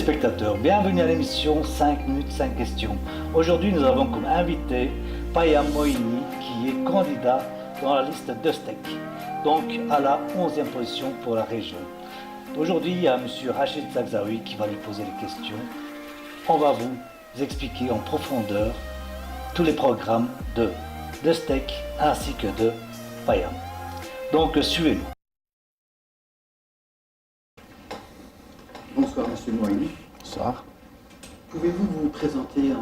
téléspectateurs, bienvenue à l'émission 5 minutes 5 questions. Aujourd'hui nous avons comme invité Payam Moini qui est candidat dans la liste de STEC, donc à la 11e position pour la région. Aujourd'hui il y a M. Rachid Zakzaoui qui va lui poser les questions. On va vous expliquer en profondeur tous les programmes de STEC ainsi que de Payam. Donc suivez-nous. Bonsoir Monsieur Moini. Bonsoir. Pouvez-vous vous présenter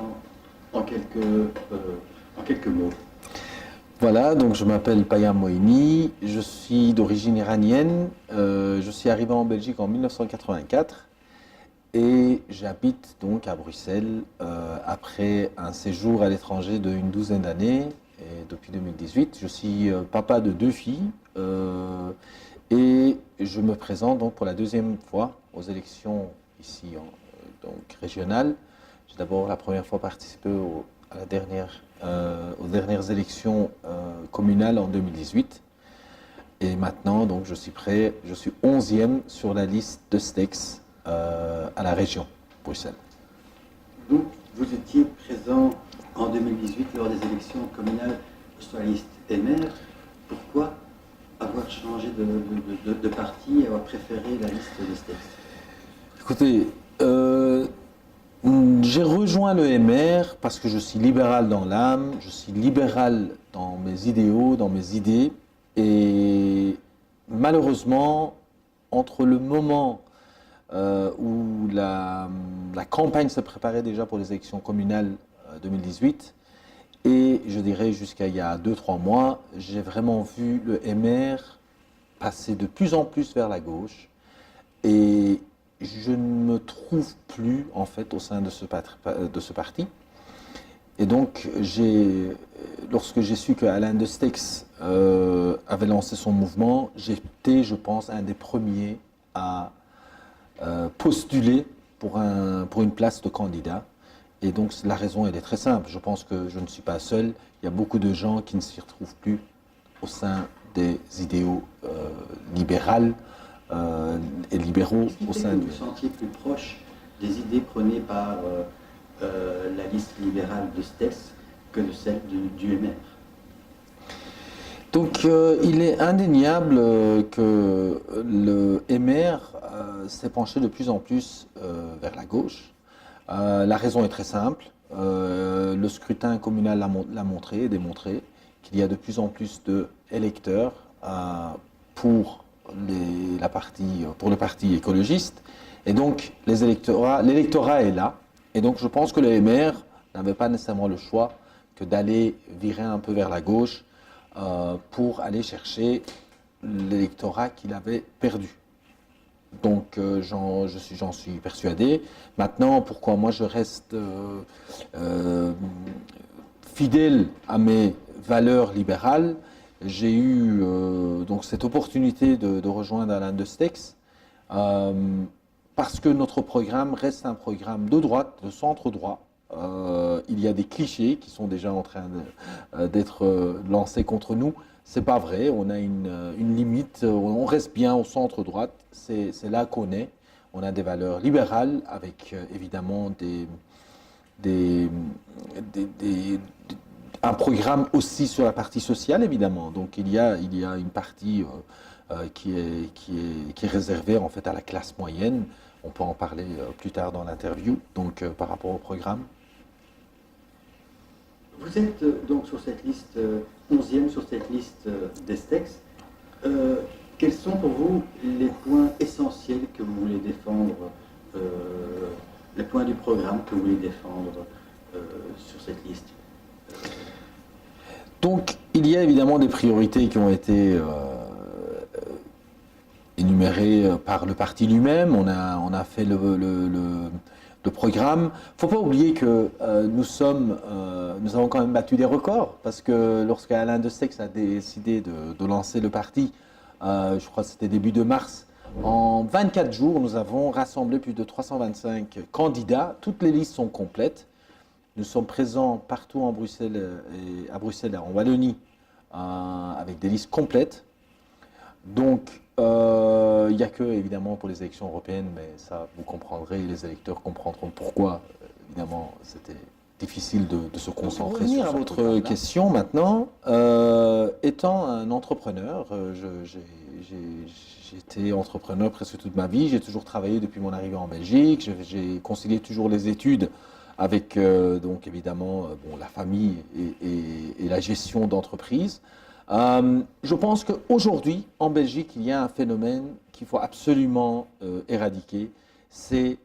en quelques mots? Voilà, donc je m'appelle Payam Moini, je suis d'origine iranienne, je suis arrivé en Belgique en 1984 et j'habite donc à Bruxelles après un séjour à l'étranger d'une douzaine d'années et depuis 2018. Je suis papa de 2 filles et je me présente donc pour la 2e fois aux élections ici donc régionales. J'ai d'abord la première fois participé aux dernières élections communales en 2018. Et maintenant, donc, je suis prêt, je suis 11e sur la liste de STEX à la région Bruxelles. Donc, vous étiez présent en 2018 lors des élections communales sur la liste MR. Pourquoi avoir changé de parti et avoir préféré la liste de STEX? Écoutez, j'ai rejoint le MR parce que je suis libéral dans l'âme, je suis libéral dans mes idéaux, dans mes idées. Et malheureusement, entre le moment où la campagne se préparait déjà pour les élections communales 2018 et je dirais jusqu'à il y a 2-3 mois, j'ai vraiment vu le MR passer de plus en plus vers la gauche. Et je ne me trouve plus en fait au sein de ce parti. Et donc, lorsque j'ai su que Alain de Stex avait lancé son mouvement, j'étais, je pense, un des premiers à postuler pour une place de candidat. Et donc, la raison, elle est très simple. Je pense que je ne suis pas seul. Il y a beaucoup de gens qui ne s'y retrouvent plus au sein des idéaux libéraux et libéraux au sein du... Vous vous sentiez plus proche des idées prônées par la liste libérale de STEX que de celle du MR? Donc il est indéniable que le MR s'est penché de plus en plus vers la gauche. La raison est très simple. Le scrutin communal l'a montré et démontré qu'il y a de plus en plus d'électeurs pour le parti écologiste. Et donc, l'électorat est là. Et donc, je pense que le MR n'avait pas nécessairement le choix que d'aller virer un peu vers la gauche pour aller chercher l'électorat qu'il avait perdu. Donc, j'en suis persuadé. Maintenant, pourquoi moi je reste fidèle à mes valeurs libérales? J'ai eu donc cette opportunité de rejoindre Alain de Stex parce que notre programme reste un programme de droite, de centre droit. Il y a des clichés qui sont déjà en train d'être lancés contre nous. C'est pas vrai, on a une limite, on reste bien au centre droite, c'est là qu'on est. On a des valeurs libérales avec évidemment un programme aussi sur la partie sociale, évidemment. Donc il y a une partie qui est réservée en fait à la classe moyenne. On peut en parler plus tard dans l'interview, donc par rapport au programme. Vous êtes donc sur cette liste, 11e sur cette liste des STEX. Quels sont pour vous les points essentiels que vous voulez défendre, les points du programme que vous voulez défendre sur cette liste? Donc, il y a évidemment des priorités qui ont été énumérées par le parti lui-même. On a fait le programme. Il ne faut pas oublier que nous avons quand même battu des records, parce que lorsque Alain de Stex a décidé de lancer le parti, je crois que c'était début de mars, en 24 jours, nous avons rassemblé plus de 325 candidats. Toutes les listes sont complètes. Nous sommes présents partout en Bruxelles à Bruxelles et en Wallonie avec des listes complètes. Donc, Il n'y a que, évidemment, pour les élections européennes, mais ça, vous comprendrez, les électeurs comprendront pourquoi, évidemment, c'était difficile de se concentrer. Pour revenir à votre question maintenant, étant un entrepreneur, j'ai été entrepreneur presque toute ma vie, j'ai toujours travaillé depuis mon arrivée en Belgique, j'ai concilié toujours les études avec, donc évidemment, bon, la famille et la gestion d'entreprise. Je pense qu'aujourd'hui, en Belgique, il y a un phénomène qu'il faut absolument éradiquer, c'est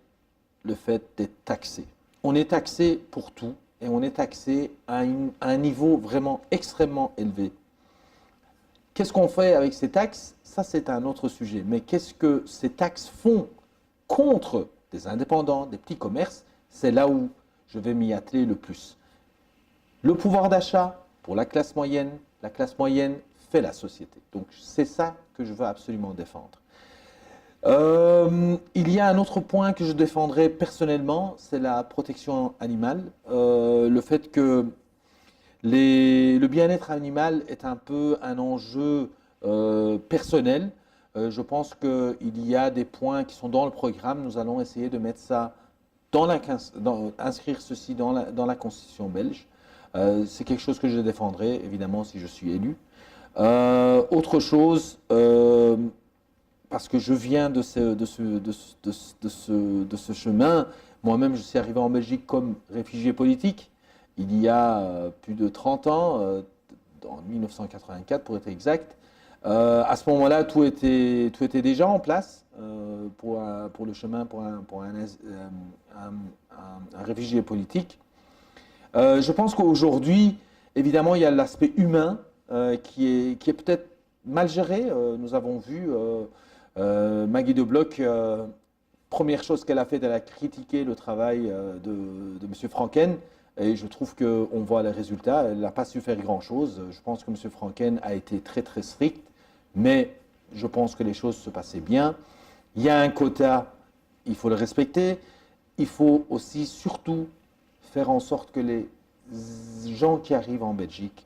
le fait d'être taxé. On est taxé pour tout et on est taxé à un niveau vraiment extrêmement élevé. Qu'est-ce qu'on fait avec ces taxes? Ça, c'est un autre sujet. Mais qu'est-ce que ces taxes font contre des indépendants, des petits commerces? C'est là où je vais m'y atteler le plus. Le pouvoir d'achat pour la classe moyenne fait la société. Donc, c'est ça que je veux absolument défendre. Il y a un autre point que je défendrai personnellement, c'est la protection animale. Le fait que le bien-être animal est un peu un enjeu personnel. Je pense qu'il y a des points qui sont dans le programme. Nous allons essayer de mettre ça, inscrire ceci dans la Constitution belge. C'est quelque chose que je défendrai, évidemment, si je suis élu. Autre chose, parce que je viens de ce chemin, moi-même je suis arrivé en Belgique comme réfugié politique, il y a plus de 30 ans, en 1984 pour être exact. À ce moment-là, tout était déjà en place pour le chemin pour un réfugié politique. Je pense qu'aujourd'hui, évidemment, il y a l'aspect humain qui est peut-être mal géré. Nous avons vu Maggie De Bloch, première chose qu'elle a fait, elle a critiqué le travail de M. Franken. Et je trouve qu'on voit les résultats. Elle n'a pas su faire grand-chose. Je pense que M. Franken a été très très strict, mais je pense que les choses se passaient bien. Il y a un quota, il faut le respecter. Il faut aussi surtout faire en sorte que les gens qui arrivent en Belgique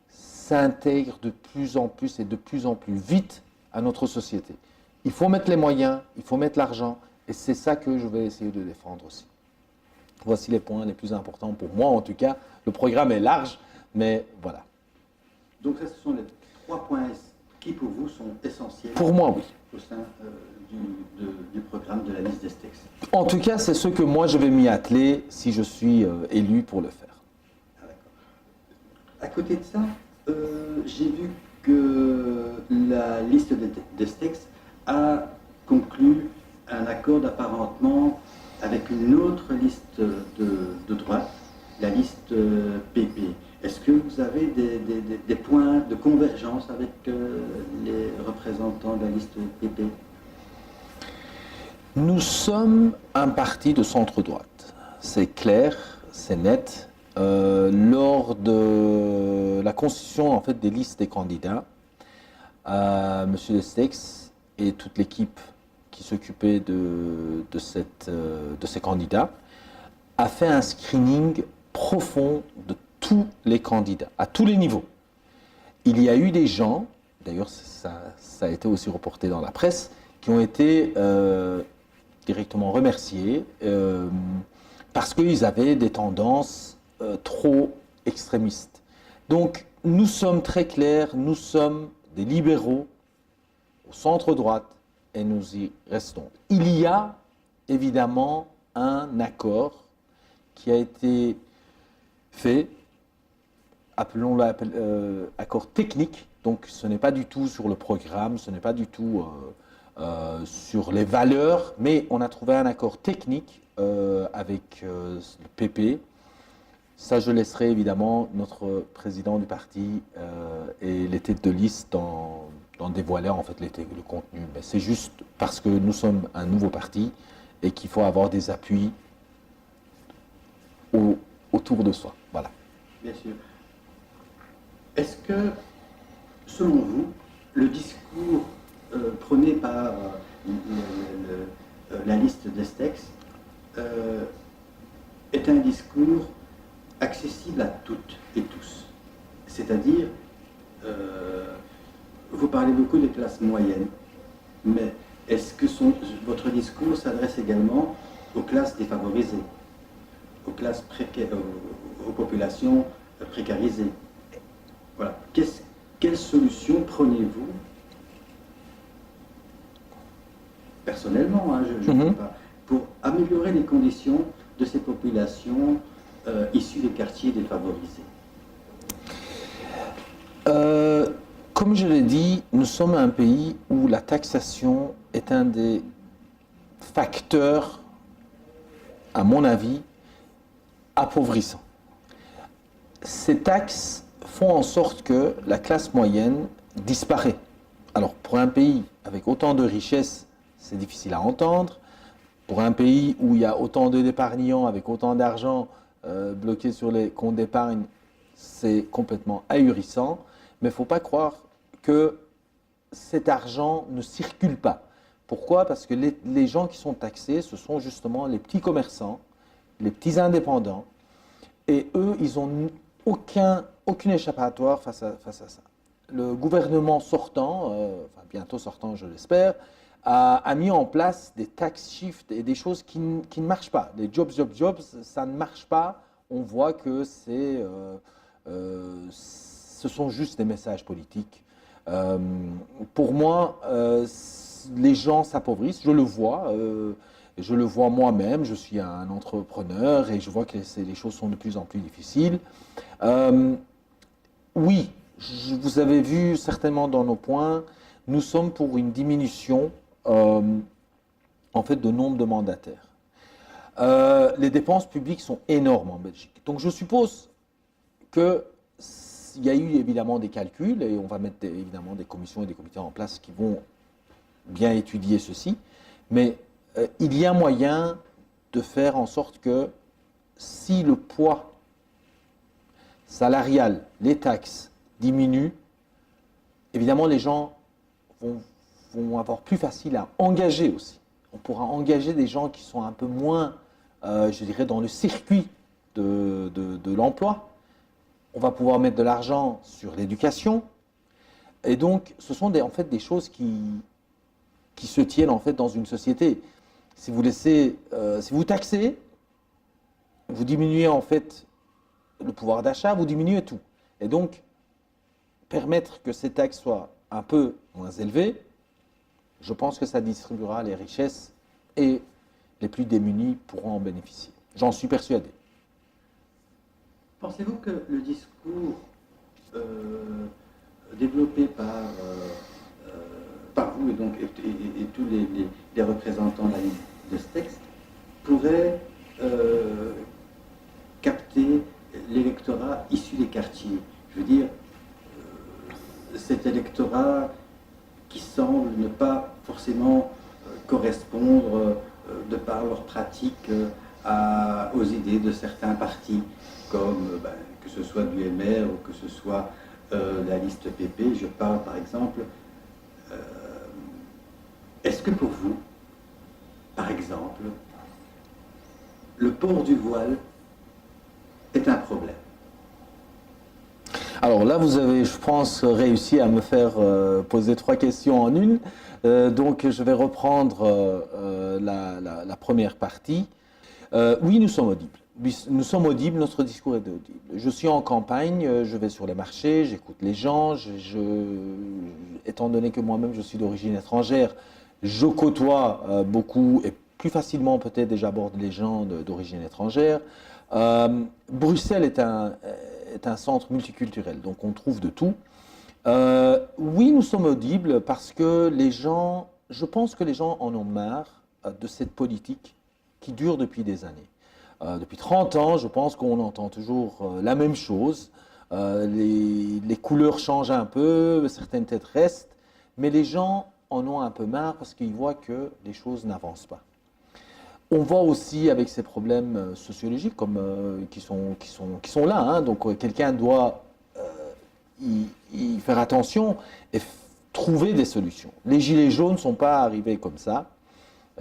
s'intègrent de plus en plus et de plus en plus vite à notre société. Il faut mettre les moyens, il faut mettre l'argent, et c'est ça que je vais essayer de défendre aussi. Voici les points les plus importants pour moi, en tout cas. Le programme est large, mais voilà. Donc, ce sont les 3 points qui, pour vous, sont essentiels. Pour moi, oui. Au sein du programme de la liste d'Estex. En tout cas, c'est ce que moi, je vais m'y atteler si je suis élu pour le faire. Ah, d'accord. À côté de ça, j'ai vu que la liste d'Estex a conclu un accord d'apparentement avec une autre liste de droite, la liste PP. Est-ce que vous avez des points de convergence avec les représentants de la liste PP? Nous sommes un parti de centre-droite. C'est clair, c'est net. Lors de la constitution en fait, des listes des candidats, M. Destex et toute l'équipe qui s'occupait de ces candidats a fait un screening profond de tous les candidats, à tous les niveaux. Il y a eu des gens, d'ailleurs ça a été aussi reporté dans la presse, qui ont été directement remerciés parce qu'ils avaient des tendances trop extrémistes. Donc nous sommes très clairs, nous sommes des libéraux au centre-droite et nous y restons. Il y a évidemment un accord qui a été fait, appelons-le accord technique, donc ce n'est pas du tout sur le programme, ce n'est pas du tout sur les valeurs, mais on a trouvé un accord technique avec le PP. Ça, je laisserai évidemment notre président du parti et les têtes de liste dans dévoiler en fait le contenu. Mais c'est juste parce que nous sommes un nouveau parti et qu'il faut avoir des appuis autour de soi. Voilà. Bien sûr. Est-ce que, selon vous, le discours prôné par la liste d'Estex est un discours accessible à toutes et tous? C'est-à-dire, vous parlez beaucoup des classes moyennes, Mais est-ce que votre discours s'adresse également aux classes défavorisées, aux classes précaires, aux populations précarisées? Voilà. Quelle solution prenez-vous personnellement, hein, je ne sais pas, pour améliorer les conditions de ces populations issues des quartiers défavorisés? Comme je l'ai dit, nous sommes un pays où la taxation est un des facteurs, à mon avis, appauvrissants. Ces taxes font en sorte que la classe moyenne disparaît. Alors, pour un pays avec autant de richesses, c'est difficile à entendre. Pour un pays où il y a autant d'épargnants avec autant d'argent bloqué sur les comptes d'épargne, c'est complètement ahurissant. Mais il ne faut pas croire que cet argent ne circule pas. Pourquoi? Parce que les gens qui sont taxés, ce sont justement les petits commerçants, les petits indépendants, et eux, ils n'ont aucune échappatoire face à ça. Le gouvernement sortant, enfin bientôt sortant je l'espère, a mis en place des tax shifts et des choses qui ne marchent pas. Les jobs, ça ne marche pas. On voit que ce sont juste des messages politiques. Pour moi, les gens s'appauvrissent, je le vois. Je le vois moi-même, je suis un entrepreneur et je vois que les choses sont de plus en plus difficiles. Oui, vous avez vu certainement dans nos points, nous sommes pour une diminution en fait de nombre de mandataires. Les dépenses publiques sont énormes en Belgique. Donc je suppose qu'il y a eu évidemment des calculs et on va mettre évidemment des commissions et des comités en place qui vont bien étudier ceci, mais il y a moyen de faire en sorte que si le poids salarial, les taxes diminuent, évidemment les gens vont avoir plus facile à engager aussi. On pourra engager des gens qui sont un peu moins, je dirais, dans le circuit de l'emploi. On va pouvoir mettre de l'argent sur l'éducation. Et donc, ce sont en fait des choses qui se tiennent en fait dans une société. Si vous taxez, vous diminuez en fait le pouvoir d'achat, vous diminuez tout. Et donc, permettre que ces taxes soient un peu moins élevées, je pense que ça distribuera les richesses et les plus démunis pourront en bénéficier. J'en suis persuadé. Pensez-vous que le discours développé par vous et tous les représentants de ce texte pourrait capter l'électorat issu des quartiers? Je veux dire, cet électorat qui semble ne pas forcément correspondre de par leur pratique aux idées de certains partis, comme que ce soit du MR ou que ce soit la liste PP. Je parle par exemple, est-ce que pour vous, par exemple, le port du voile est un problème? Alors là, vous avez, je pense, réussi à me faire poser 3 questions en une. Donc, je vais reprendre la première partie. Oui, nous sommes audibles. Nous sommes audibles, notre discours est audible. Je suis en campagne, je vais sur les marchés, j'écoute les gens. Étant donné que moi-même, je suis d'origine étrangère, je côtoie beaucoup et plus facilement peut-être et j'aborde les gens d'origine étrangère. Bruxelles est un centre multiculturel, donc on trouve de tout. Oui, nous sommes audibles parce que je pense que les gens en ont marre de cette politique qui dure depuis des années. Depuis 30 ans, je pense qu'on entend toujours la même chose. Les couleurs changent un peu, certaines têtes restent, mais les gens en ont un peu marre parce qu'ils voient que les choses n'avancent pas. On voit aussi avec ces problèmes sociologiques qui sont là, hein. Donc quelqu'un doit y faire attention et trouver des solutions. Les gilets jaunes ne sont pas arrivés comme ça.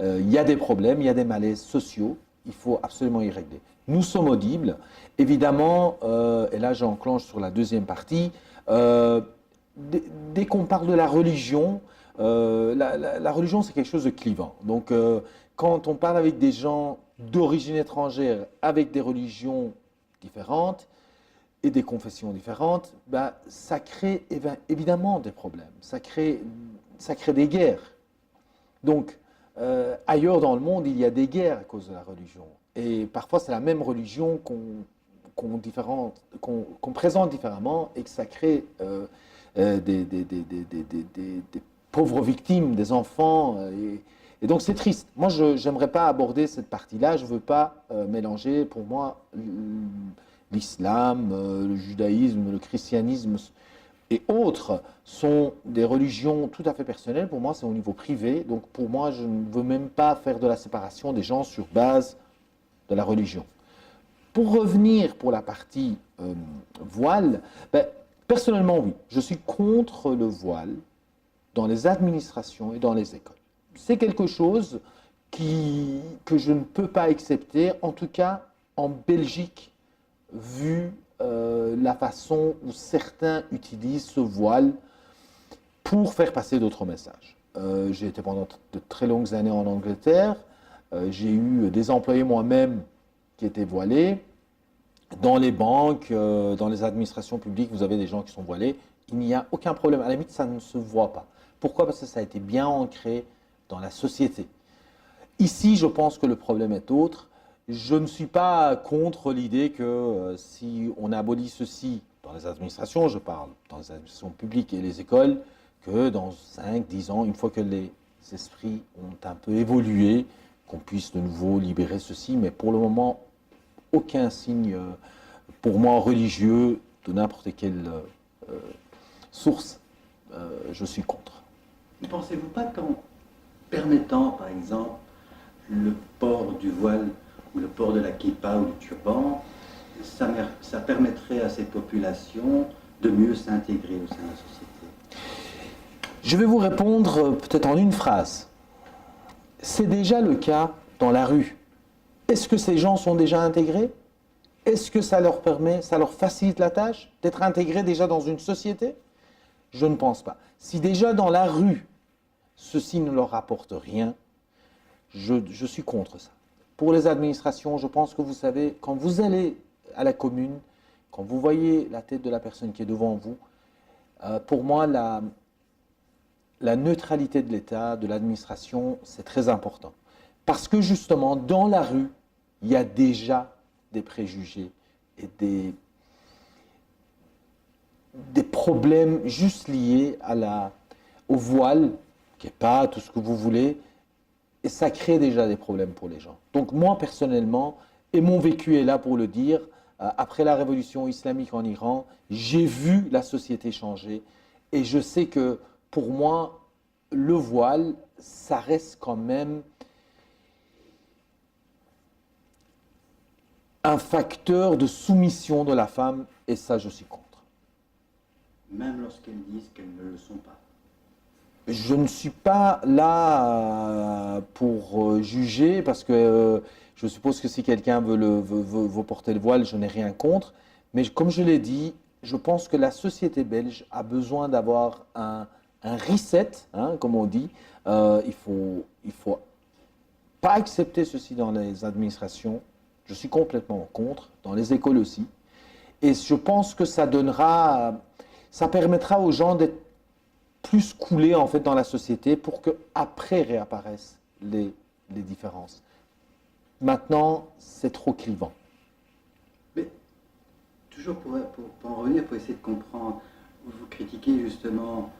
Il y a des problèmes, il y a des malaises sociaux, il faut absolument y régler. Nous sommes audibles. Évidemment, et là j'enclenche sur la deuxième partie, dès qu'on parle de la religion, la religion, c'est quelque chose de clivant. Donc, quand on parle avec des gens d'origine étrangère, avec des religions différentes et des confessions différentes, bah, ça crée évidemment des problèmes. Ça crée des guerres. Donc, ailleurs dans le monde, il y a des guerres à cause de la religion. Et parfois, c'est la même religion qu'on présente différemment et que ça crée des pauvres victimes, des enfants. Et donc, c'est triste. Moi, je n'aimerais pas aborder cette partie-là. Je ne veux pas mélanger, pour moi, l'islam, le judaïsme, le christianisme et autres sont des religions tout à fait personnelles. Pour moi, c'est au niveau privé. Donc, pour moi, je ne veux même pas faire de la séparation des gens sur base de la religion. Pour revenir pour la partie voile, ben, personnellement, oui, je suis contre le voile dans les administrations et dans les écoles. C'est quelque chose que je ne peux pas accepter, en tout cas en Belgique, vu la façon où certains utilisent ce voile pour faire passer d'autres messages. J'ai été pendant de très longues années en Angleterre, j'ai eu des employés moi-même qui étaient voilés. Dans les banques, dans les administrations publiques, vous avez des gens qui sont voilés. Il n'y a aucun problème. À la limite, ça ne se voit pas. Pourquoi? Parce que ça a été bien ancré dans la société. Ici, je pense que le problème est autre. Je ne suis pas contre l'idée que si on abolit ceci dans les administrations, je parle dans les administrations publiques et les écoles, que dans 5, 10 ans, une fois que les esprits ont un peu évolué, qu'on puisse de nouveau libérer ceci. Mais pour le moment, aucun signe, pour moi, religieux, de n'importe quelle source, je suis contre. Ne pensez-vous pas qu'en permettant, par exemple, le port du voile ou le port de la kippa ou du turban, ça permettrait à cette population de mieux s'intégrer au sein de la société? Je vais vous répondre peut-être en une phrase. C'est déjà le cas dans la rue. Est-ce que ces gens sont déjà intégrés? Est-ce que ça leur permet, ça leur facilite la tâche d'être intégrés déjà dans une société? Je ne pense pas. Si déjà dans la rue, ceci ne leur apporte rien, je suis contre ça. Pour les administrations, je pense que vous savez, quand vous allez à la commune, quand vous voyez la tête de la personne qui est devant vous, pour moi, la neutralité de l'État, de l'administration, c'est très important. Parce que justement, dans la rue, il y a déjà des préjugés et des problèmes juste liés au voile, qui n'est pas tout ce que vous voulez, et ça crée déjà des problèmes pour les gens. Donc moi, personnellement, et mon vécu est là pour le dire, après la révolution islamique en Iran, j'ai vu la société changer, et je sais que pour moi, le voile, ça reste quand même un facteur de soumission de la femme, et ça, je suis contre. Même lorsqu'elles disent qu'elles ne le sont pas. Je ne suis pas là pour juger, parce que je suppose que si quelqu'un veut porter le voile, je n'ai rien contre. Mais comme je l'ai dit, je pense que la société belge a besoin d'avoir un reset, hein, comme on dit. Il faut pas accepter ceci dans les administrations. Je suis complètement contre, dans les écoles aussi. Et je pense que ça permettra aux gens d'être plus coulés en fait dans la société pour qu'après réapparaissent les différences. Maintenant, c'est trop clivant. Mais toujours pour en revenir, pour essayer de comprendre, vous critiquez justement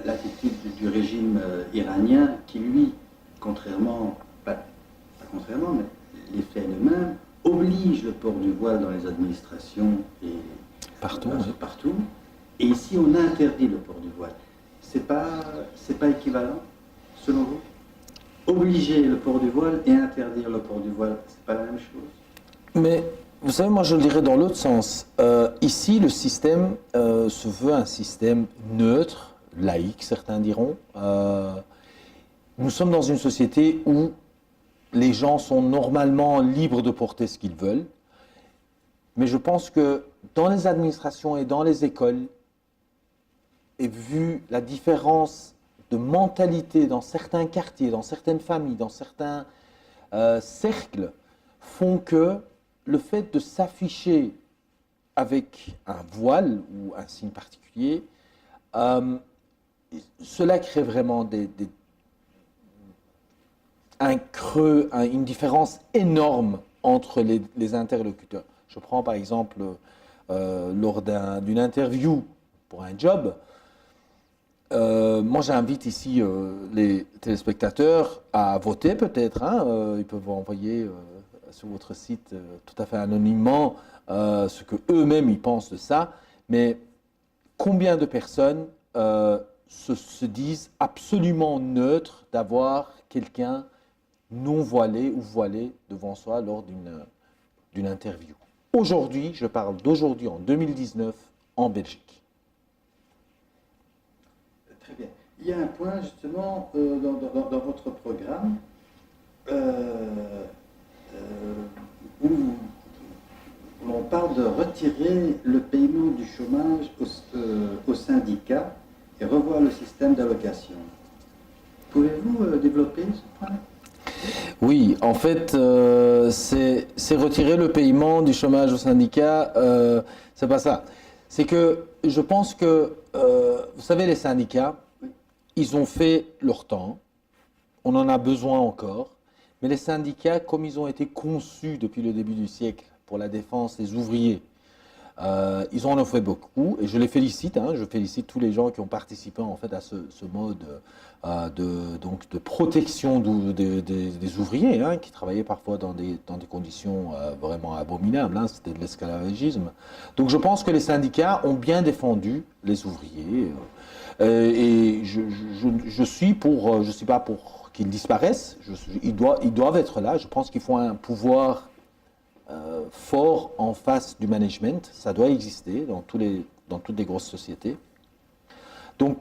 l'attitude du régime iranien qui, lui, contrairement, pas contrairement, mais les faits eux-mêmes, oblige le port du voile dans les administrations et partout. Partout. Et ici, on interdit le port du voile. C'est pas équivalent, selon vous? Obliger le port du voile et interdire le port du voile, c'est pas la même chose? Mais vous savez, moi je le dirais dans l'autre sens. Ici, le système se veut un système neutre, laïque, certains diront. Nous sommes dans une société où les gens sont normalement libres de porter ce qu'ils veulent. Mais je pense que dans les administrations et dans les écoles, et vu la différence de mentalité dans certains quartiers, dans certaines familles, dans certains cercles font que le fait de s'afficher avec un voile ou un signe particulier, cela crée vraiment un creux, une différence énorme entre les interlocuteurs. Je prends par exemple lors d'une interview pour un job, moi j'invite ici les téléspectateurs à voter peut-être, hein, ils peuvent envoyer sur votre site tout à fait anonymement ce que eux-mêmes ils pensent de ça, mais combien de personnes se disent absolument neutres d'avoir quelqu'un non voilé ou voilé devant soi lors d'une interview. Aujourd'hui, je parle d'aujourd'hui en 2019 en Belgique. Très bien. Il y a un point justement dans votre programme où on parle de retirer le paiement du chômage aux syndicats et revoir le système d'allocation. Pouvez-vous développer ce point-là? Oui, en fait, c'est retirer le paiement du chômage aux syndicats, c'est pas ça. C'est que je pense que, vous savez, les syndicats, ils ont fait leur temps, on en a besoin encore, mais les syndicats, comme ils ont été conçus depuis le début du siècle pour la défense des ouvriers, ils en ont fait beaucoup et je les félicite, hein, je félicite tous les gens qui ont participé en fait à ce mode de protection des ouvriers, hein, qui travaillaient parfois dans des conditions vraiment abominables, hein, c'était de l'esclavagisme. Donc je pense que les syndicats ont bien défendu les ouvriers et je suis pas pour qu'ils disparaissent, ils doivent être là, je pense qu'il faut un pouvoir fort en face du management, ça doit exister dans toutes les grosses sociétés. Donc,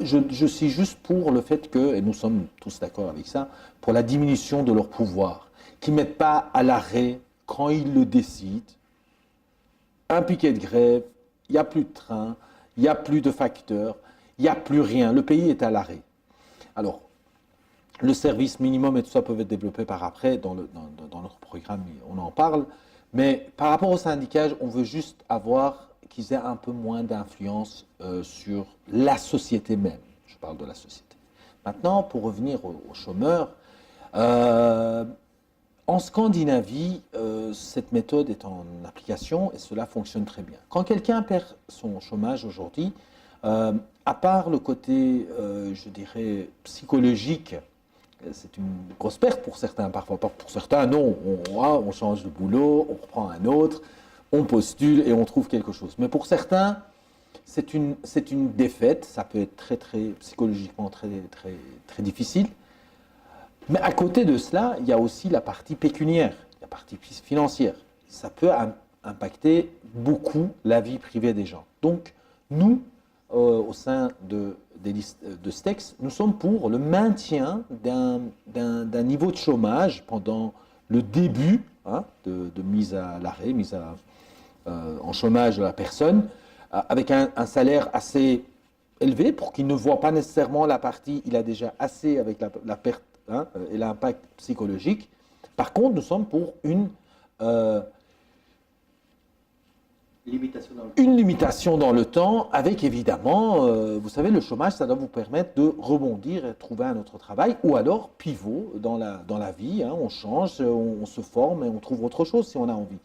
je suis juste pour le fait que, et nous sommes tous d'accord avec ça, pour la diminution de leur pouvoir, qu'ils ne mettent pas à l'arrêt quand ils le décident. Un piquet de grève, il n'y a plus de train, il n'y a plus de facteurs, il n'y a plus rien, le pays est à l'arrêt. Alors, le service minimum et tout ça peuvent être développés par après, dans notre programme, on en parle. Mais par rapport aux syndicats, on veut juste avoir qu'ils aient un peu moins d'influence sur la société même. Je parle de la société. Maintenant, pour revenir aux chômeurs, en Scandinavie, cette méthode est en application et cela fonctionne très bien. Quand quelqu'un perd son chômage aujourd'hui, à part le côté, je dirais, psychologique, c'est une grosse perte pour certains, parfois. Pour certains, non. On change de boulot, on reprend un autre, on postule et on trouve quelque chose. Mais pour certains, c'est une défaite. Ça peut être très, très psychologiquement très, très, très difficile. Mais à côté de cela, il y a aussi la partie pécuniaire, la partie financière. Ça peut impacter beaucoup la vie privée des gens. Donc, nous, au sein des listes de STEX, nous sommes pour le maintien d'un niveau de chômage pendant le début, hein, de mise à l'arrêt, mise en chômage de la personne, avec un salaire assez élevé pour qu'il ne voit pas nécessairement la partie, il a déjà assez avec la perte, hein, et l'impact psychologique. Par contre, nous sommes pour une limitation dans le temps, avec évidemment, vous savez, le chômage, ça doit vous permettre de rebondir et trouver un autre travail, ou alors pivot dans la vie, hein, on change, on se forme et on trouve autre chose si on a envie.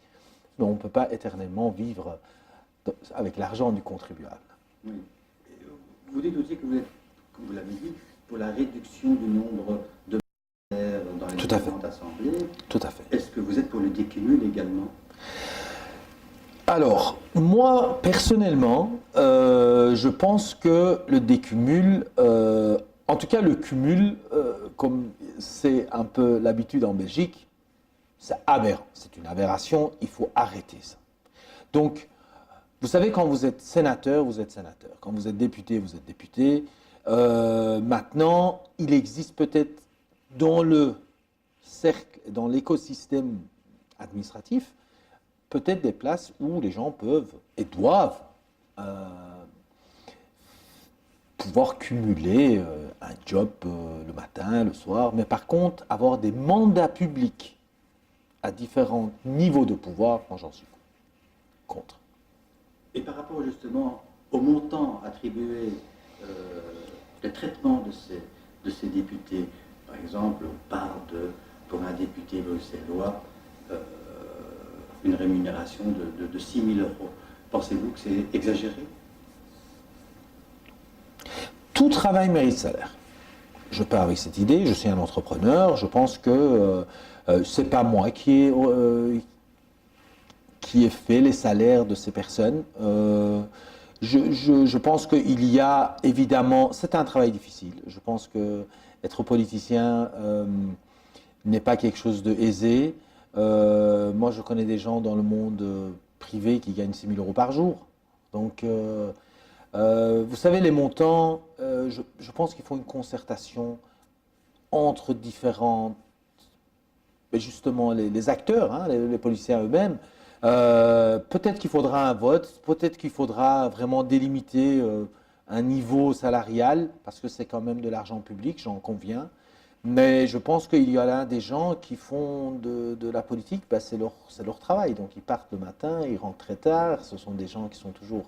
Mais on ne peut pas éternellement vivre avec l'argent du contribuable. Oui. Vous dites aussi que vous êtes, comme vous l'avez dit, pour la réduction du nombre de parlementaires dans les différentes assemblées. Tout à fait. Est-ce que vous êtes pour le décumul également? Alors, moi, personnellement, je pense que le décumul, en tout cas le cumul, comme c'est un peu l'habitude en Belgique, c'est aberrant, c'est une aberration, il faut arrêter ça. Donc, vous savez, quand vous êtes sénateur, vous êtes sénateur. Quand vous êtes député, vous êtes député. Maintenant, il existe peut-être dans le cercle, dans l'écosystème administratif, peut-être des places où les gens peuvent et doivent pouvoir cumuler un job le matin, le soir, mais par contre, avoir des mandats publics à différents niveaux de pouvoir, moi j'en suis contre. Et par rapport justement au montant attribué, le traitement de ces députés, par exemple, on parle pour un député bruxellois, une rémunération de 6 000 euros. Pensez-vous que c'est exagéré? Tout travail mérite salaire. Je pars avec cette idée, je suis un entrepreneur, je pense que c'est pas moi qui ai fait les salaires de ces personnes. Je pense qu'il y a évidemment, c'est un travail difficile. Je pense que être politicien n'est pas quelque chose de aisé. Moi, je connais des gens dans le monde privé qui gagnent 6 000 euros par jour. Donc, vous savez, les montants, je pense qu'il faut une concertation entre différents, justement, les acteurs, hein, les policiers eux-mêmes. Peut-être qu'il faudra un vote, peut-être qu'il faudra vraiment délimiter un niveau salarial, parce que c'est quand même de l'argent public, j'en conviens. Mais je pense qu'il y a là des gens qui font de la politique, ben c'est leur travail. Donc ils partent le matin, ils rentrent très tard, ce sont des gens qui sont toujours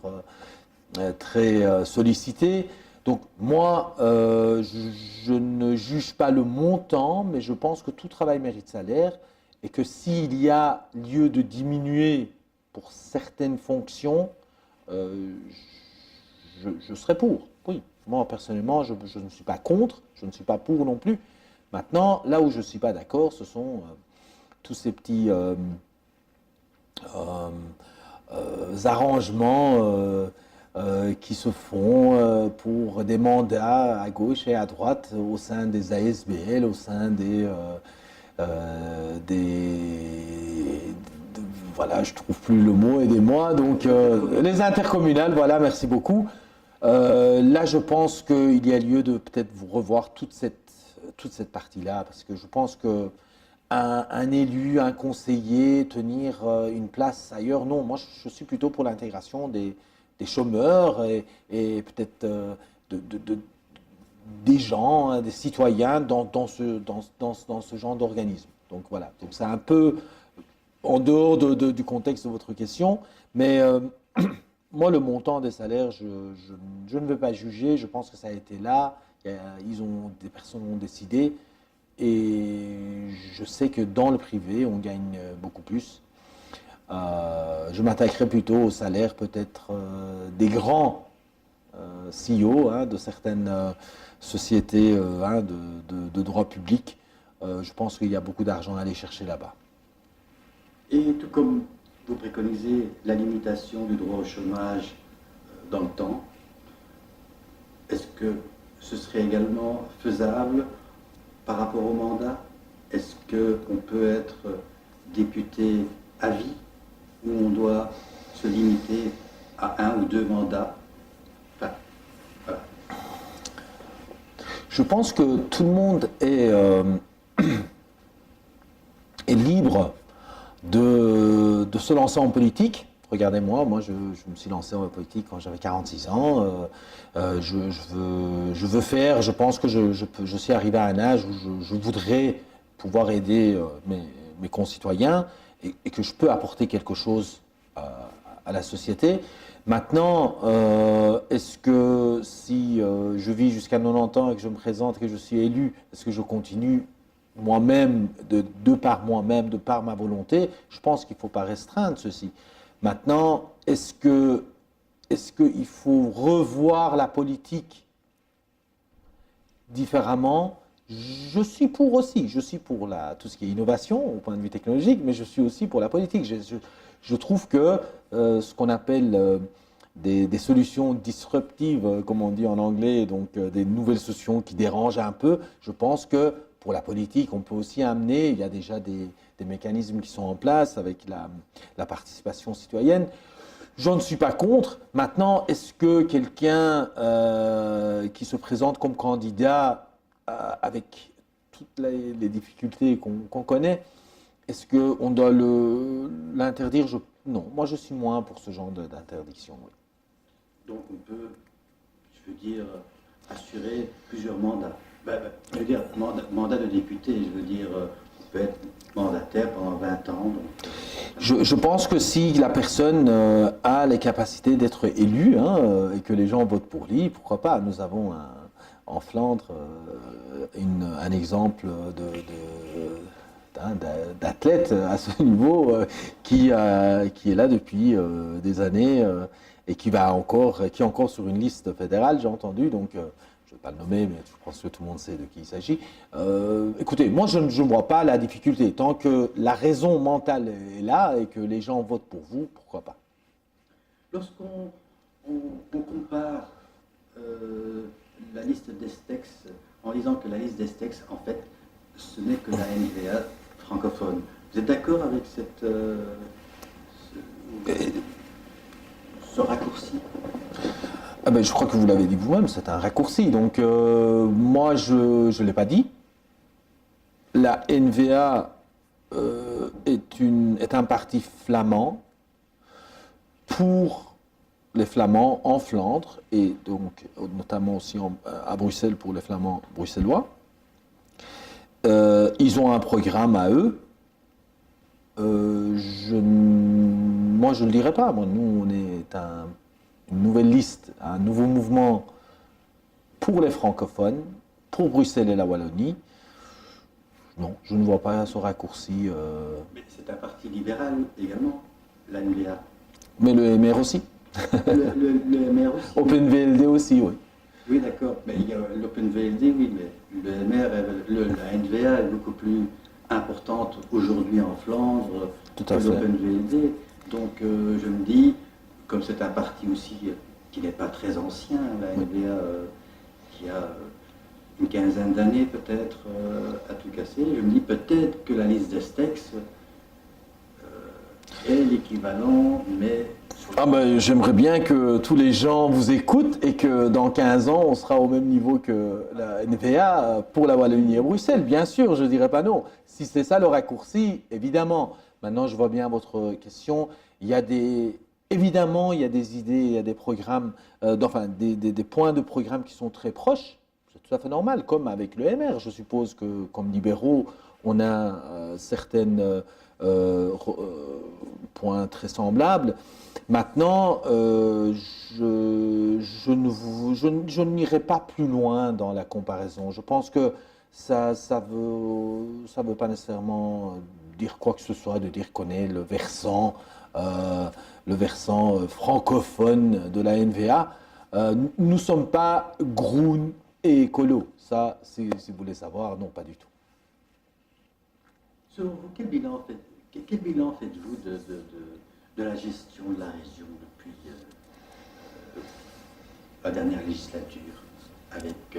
très sollicités. Donc moi, je ne juge pas le montant, mais je pense que tout travail mérite salaire et que s'il y a lieu de diminuer pour certaines fonctions, je serai pour. Oui, moi personnellement, je ne suis pas contre, je ne suis pas pour non plus. Maintenant, là où je ne suis pas d'accord, ce sont tous ces petits arrangements qui se font pour des mandats à gauche et à droite au sein des ASBL, au sein voilà, je trouve plus le mot, aidez-moi, donc les intercommunales, voilà, merci beaucoup. Là, je pense qu'il y a lieu de peut-être vous revoir toute cette partie-là, parce que je pense que un élu, un conseiller, tenir une place ailleurs, non, moi je suis plutôt pour l'intégration des chômeurs et peut-être des gens, hein, des citoyens dans ce genre d'organisme. Donc voilà, donc c'est un peu en dehors du contexte de votre question, mais moi le montant des salaires, je ne veux pas juger, je pense que ça a été là, des personnes ont décidé, et je sais que dans le privé, on gagne beaucoup plus. Je m'attaquerai plutôt au salaire peut-être des grands CEO, hein, de certaines sociétés hein, de droit public. Je pense qu'il y a beaucoup d'argent à aller chercher là-bas. Et tout comme vous préconisez la limitation du droit au chômage dans le temps, est-ce que ce serait également faisable par rapport au mandat? Est-ce qu'on peut être député à vie ou on doit se limiter à 1 ou 2 mandats? Enfin, voilà. Je pense que tout le monde est libre de se lancer en politique. Regardez-moi, moi je me suis lancé en politique quand j'avais 46 ans. Je veux faire, je pense que je suis arrivé à un âge où je voudrais pouvoir aider mes concitoyens et que je peux apporter quelque chose à la société. Maintenant, est-ce que si je vis jusqu'à 90 ans et que je me présente et que je suis élu, est-ce que je continue moi-même, de par moi-même, de par ma volonté? Je pense qu'il ne faut pas restreindre ceci. Maintenant, est-ce qu'il faut revoir la politique différemment? Je suis pour aussi. Je suis pour tout ce qui est innovation au point de vue technologique, mais je suis aussi pour la politique. Je trouve que ce qu'on appelle des solutions disruptives, comme on dit en anglais, donc des nouvelles solutions qui dérangent un peu, je pense que pour la politique, on peut aussi amener, il y a déjà des mécanismes qui sont en place avec la participation citoyenne. Je ne suis pas contre. Maintenant, est-ce que quelqu'un qui se présente comme candidat avec toutes les difficultés qu'on connaît, est-ce qu'on doit l'interdire? Non, moi je suis moins pour ce genre d'interdiction. Oui. Donc on peut, je veux dire, assurer plusieurs mandats. Je veux dire, mandat de député, je veux dire, on peut être mandataire pendant 20 ans. Donc, Je pense que si la personne a les capacités d'être élue et que les gens votent pour lui, pourquoi pas. Nous avons en Flandre un exemple d'athlète à ce niveau qui est là depuis des années et qui est encore sur une liste fédérale, j'ai entendu. Donc, je ne vais pas le nommer, mais je pense que tout le monde sait de qui il s'agit. Écoutez, moi, je ne vois pas la difficulté. Tant que la raison mentale est là et que les gens votent pour vous, pourquoi pas. lorsqu'on compare la liste d'Estex en disant que la liste d'Estex, en fait, ce n'est que la NVA francophone, vous êtes d'accord avec ce raccourci? Ah ben, je crois que vous l'avez dit vous-même, c'est un raccourci. Donc, moi, je ne l'ai pas dit. La NVA est un parti flamand pour les Flamands en Flandre et donc notamment aussi à Bruxelles pour les Flamands bruxellois. Ils ont un programme à eux. Moi, je ne le dirais pas. Moi, nous, on est une nouvelle liste, un nouveau mouvement pour les francophones, pour Bruxelles et la Wallonie. Non, je ne vois pas ce raccourci. Mais c'est un parti libéral également, la NVA. Mais le MR aussi. Le MR aussi. OpenVLD aussi, oui. Oui, d'accord. Mais il y a l'OpenVLD, oui, mais le MR, la NVA est beaucoup plus importante aujourd'hui en Flandre Tout que à fait. l'OpenVLD. Donc je me dis, comme c'est un parti aussi qui n'est pas très ancien, la NVA qui a une quinzaine d'années peut-être à tout casser, je me dis peut-être que la liste d'Estex est l'équivalent, mais... Ah ben, j'aimerais bien que tous les gens vous écoutent et que dans 15 ans, on sera au même niveau que la NVA pour la Wallonie et Bruxelles. Bien sûr, je ne dirais pas non. Si c'est ça le raccourci, évidemment. Maintenant, je vois bien votre question. Évidemment, il y a des idées, il y a des programmes, des points de programme qui sont très proches. C'est tout à fait normal, comme avec le MR. Je suppose que, comme libéraux, on a certains points très semblables. Maintenant, je n'irai pas plus loin dans la comparaison. Je pense que ça veut pas nécessairement dire quoi que ce soit, de dire qu'on est le versant francophone de la NVA. Nous ne sommes pas Groen et écolo. Ça, si vous voulez savoir, non, pas du tout. Selon vous, quel bilan faites-vous de la gestion de la région depuis la dernière législature avec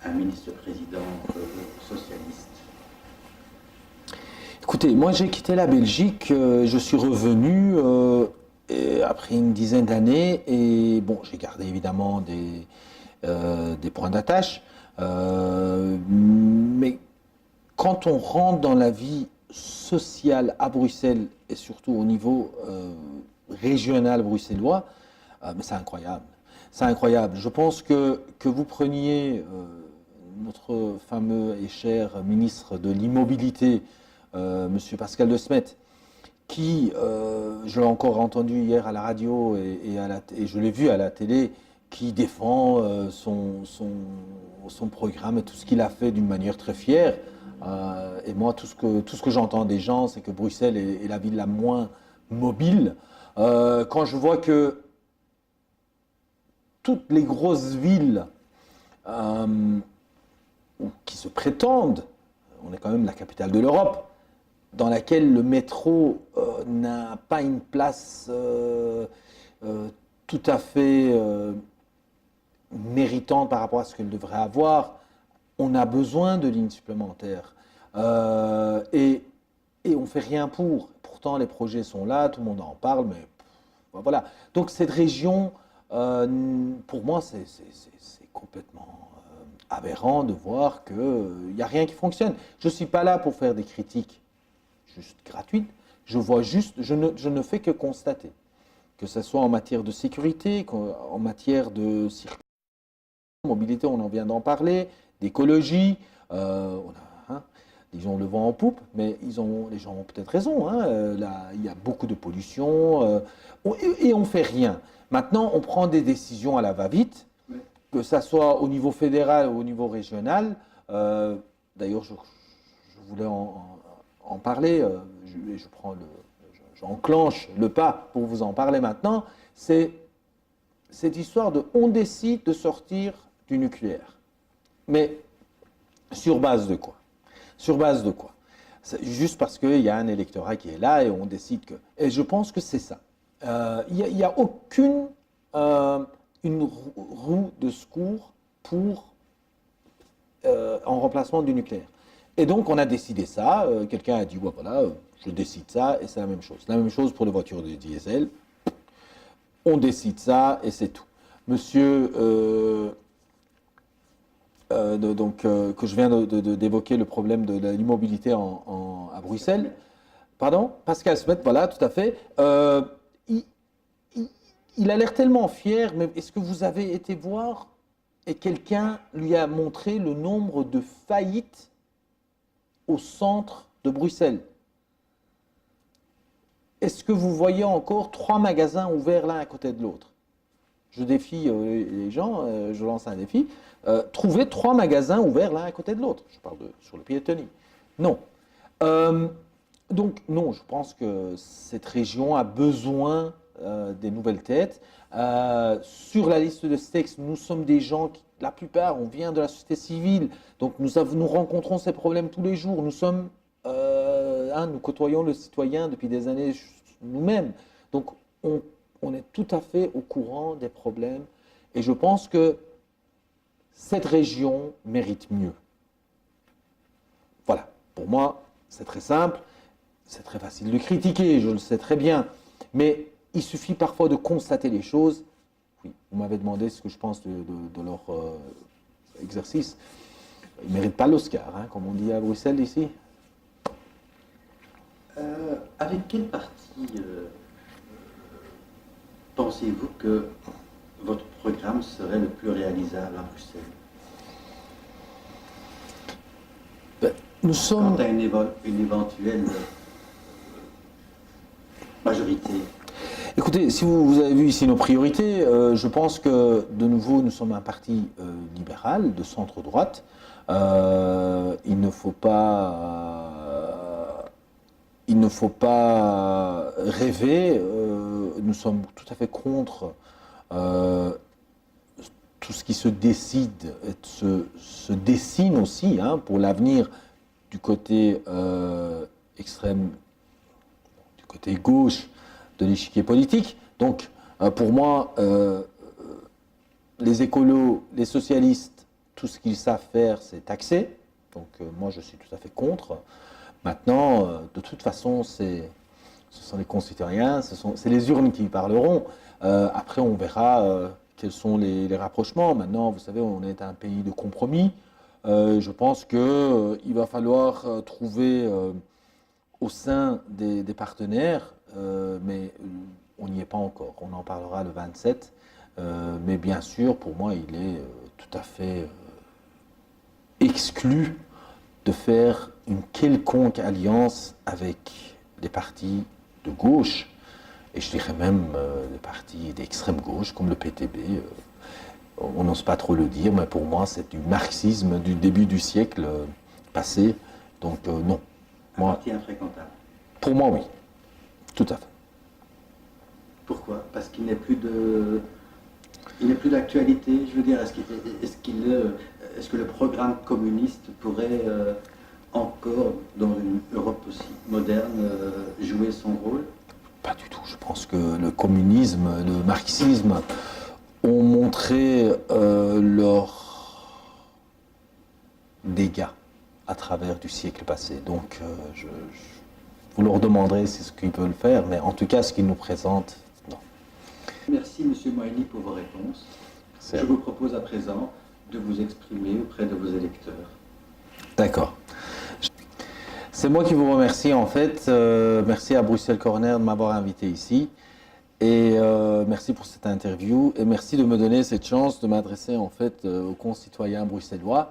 un ministre-président socialiste? Écoutez, moi j'ai quitté la Belgique, je suis revenu après une dizaine d'années et bon, j'ai gardé évidemment des points d'attache, mais quand on rentre dans la vie sociale à Bruxelles et surtout au niveau régional bruxellois, mais c'est incroyable. C'est incroyable. Je pense que vous preniez notre fameux et cher ministre de l'immobilité, Monsieur Pascal De Smet, qui, je l'ai encore entendu hier à la radio et je l'ai vu à la télé, qui défend son programme et tout ce qu'il a fait d'une manière très fière. Et moi, tout ce que j'entends des gens, c'est que Bruxelles est la ville la moins mobile. Quand je vois que toutes les grosses villes qui se prétendent, on est quand même la capitale de l'Europe, dans laquelle le métro n'a pas une place tout à fait méritante par rapport à ce qu'elle devrait avoir, on a besoin de lignes supplémentaires. Et on ne fait rien pour. Pourtant, les projets sont là, tout le monde en parle, mais voilà. Donc cette région, pour moi, c'est complètement aberrant de voir qu'il n'y a rien qui fonctionne. Je ne suis pas là pour faire des critiques juste gratuites. Je ne fais que constater, que ce soit en matière de sécurité, en matière de circulation. mobilité, on en vient d'en parler, d'écologie, ils ont le vent en poupe, mais les gens ont peut-être raison, là, il y a beaucoup de pollution, et on ne fait rien. Maintenant, on prend des décisions à la va-vite, que ça soit au niveau fédéral ou au niveau régional. D'ailleurs, je voulais en parler, j'enclenche le pas pour vous en parler maintenant. C'est cette histoire de on décide de sortir du nucléaire. Mais sur base de quoi? Sur base de quoi? Juste parce qu'il y a un électorat qui est là et on décide que... Et je pense que c'est ça. Il n'y a aucune une roue de secours en remplacement du nucléaire. Et donc on a décidé ça, quelqu'un a dit ouais, voilà, je décide ça et c'est la même chose. La même chose pour les voitures de diesel, on décide ça et c'est tout. Monsieur, que je viens d'évoquer le problème de l'immobilité à Bruxelles, pardon, Pascal Smet, voilà, tout à fait. Il a l'air tellement fier, mais est-ce que vous avez été voir et quelqu'un lui a montré le nombre de faillites au centre de Bruxelles? Est-ce que vous voyez encore 3 magasins ouverts l'un à côté de l'autre? Je défie les gens, je lance un défi. Trouver 3 magasins ouverts l'un à côté de l'autre. Je parle sur le piétonnier. Non. Donc non, je pense que cette région a besoin des nouvelles têtes. Sur la liste de STEX, nous sommes des gens qui, la plupart, on vient de la société civile, donc nous rencontrons ces problèmes tous les jours. Nous côtoyons le citoyen depuis des années nous-mêmes. Donc on est tout à fait au courant des problèmes et je pense que cette région mérite mieux. Voilà, pour moi, c'est très simple, c'est très facile de critiquer, je le sais très bien, mais il suffit parfois de constater les choses. Oui, vous m'avez demandé ce que je pense de leur exercice. Ils ne méritent pas l'Oscar, comme on dit à Bruxelles ici. Avec quel parti pensez-vous que votre programme serait le plus réalisable à Bruxelles? Nous sommes... Quant à une éventuelle majorité. Écoutez, si vous avez vu ici nos priorités, je pense que de nouveau nous sommes un parti libéral de centre-droite. Il ne faut pas rêver. Nous sommes tout à fait contre tout ce qui se décide et se dessine aussi pour l'avenir du côté extrême, du côté gauche de l'échiquier politique. Donc, pour moi, les écolos, les socialistes, tout ce qu'ils savent faire, c'est taxer. Donc, moi, je suis tout à fait contre. Maintenant, de toute façon, ce sont les concitoyens, c'est les urnes qui parleront. Après, on verra quels sont les rapprochements. Maintenant, vous savez, on est un pays de compromis. Je pense qu'il va falloir trouver au sein des partenaires, mais on n'y est pas encore. On en parlera le 27. Mais bien sûr, pour moi, il est tout à fait exclu de faire une quelconque alliance avec les partis de gauche, et je dirais même les partis d'extrême gauche, comme le PTB. On n'ose pas trop le dire, mais pour moi, c'est du marxisme du début du siècle passé. Donc non. Un parti infréquentable. Pour moi, oui. Tout à fait. Pourquoi? Parce qu'il n'est plus d'actualité. Je veux dire, est-ce que le programme communiste pourrait encore, dans une Europe aussi moderne, jouer son rôle? Pas du tout. Je pense que le communisme, le marxisme ont montré leurs dégâts à travers du siècle passé. Donc, vous leur demanderez si ce qu'ils veulent faire, mais en tout cas, ce qu'ils nous présentent, non. Merci, M. Moïni, pour vos réponses. Je vous propose à présent de vous exprimer auprès de vos électeurs. D'accord. C'est moi qui vous remercie, en fait. Merci à Bruxelles Corner de m'avoir invité ici. Et merci pour cette interview et merci de me donner cette chance de m'adresser en fait aux concitoyens bruxellois.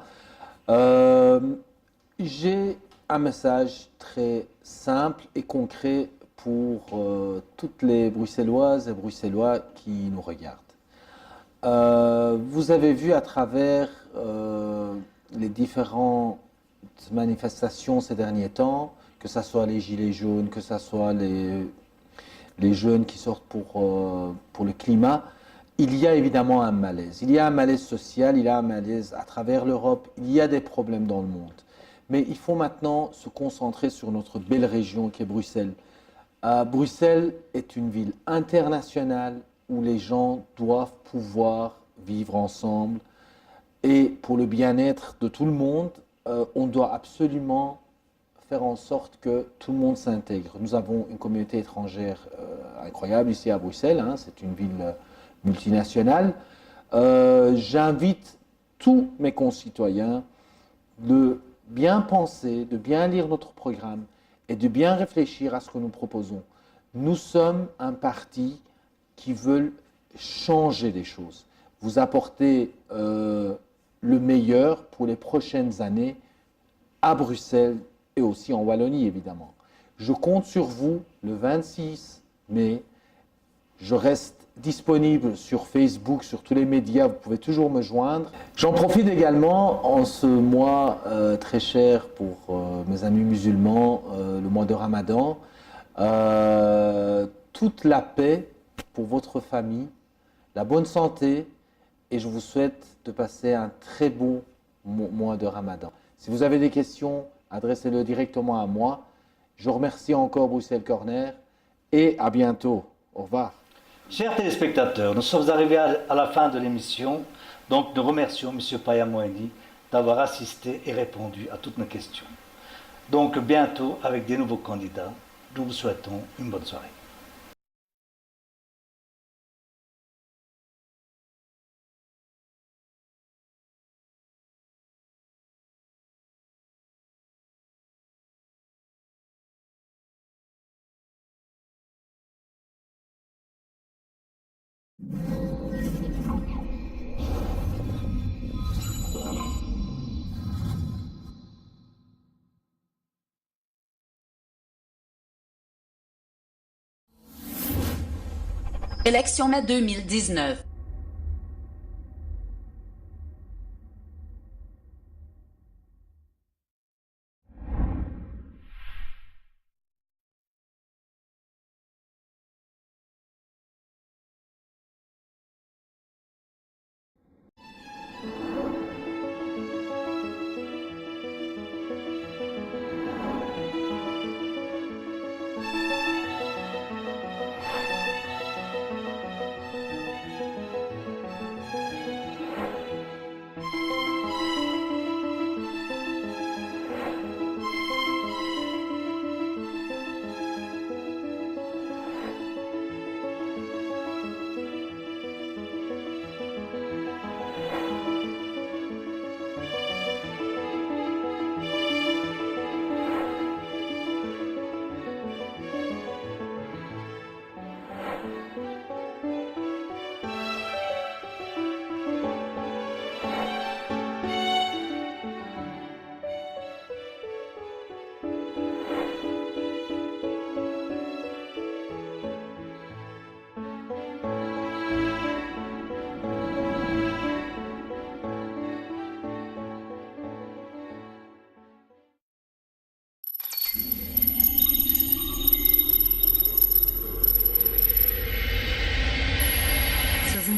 Euh, j'ai un message très simple et concret pour toutes les Bruxelloises et Bruxellois qui nous regardent. Vous avez vu à travers les différentes manifestations ces derniers temps, que ce soit les gilets jaunes, que ce soit les jeunes qui sortent pour le climat, il y a évidemment un malaise. Il y a un malaise social, il y a un malaise à travers l'Europe, il y a des problèmes dans le monde. Mais il faut maintenant se concentrer sur notre belle région qui est Bruxelles. Bruxelles est une ville internationale où les gens doivent pouvoir vivre ensemble. Et pour le bien-être de tout le monde, on doit absolument faire en sorte que tout le monde s'intègre. Nous avons une communauté étrangère incroyable ici à Bruxelles, hein, c'est une ville multinationale. J'invite tous mes concitoyens de bien penser, de bien lire notre programme et de bien réfléchir à ce que nous proposons. Nous sommes un parti qui veut changer les choses, vous apporter le meilleur pour les prochaines années à Bruxelles et aussi en Wallonie, évidemment. Je compte sur vous le 26 mai. Je reste disponible sur Facebook, sur tous les médias, vous pouvez toujours me joindre. J'en profite également en ce mois très cher pour mes amis musulmans, le mois de Ramadan. Toute la paix pour votre famille, la bonne santé et je vous souhaite de passer un très bon mois de Ramadan. Si vous avez des questions, adressez-le directement à moi. Je remercie encore Bruxelles Corner et à bientôt. Au revoir. Chers téléspectateurs, nous sommes arrivés à la fin de l'émission, donc nous remercions M. Paya-Moeni d'avoir assisté et répondu à toutes nos questions. Donc bientôt avec des nouveaux candidats, nous vous souhaitons une bonne soirée. Élection mai 2019.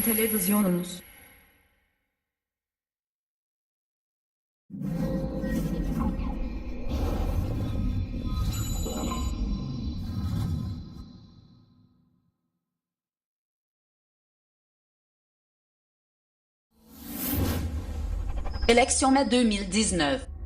Televizyonunuz. Élection mai 2019.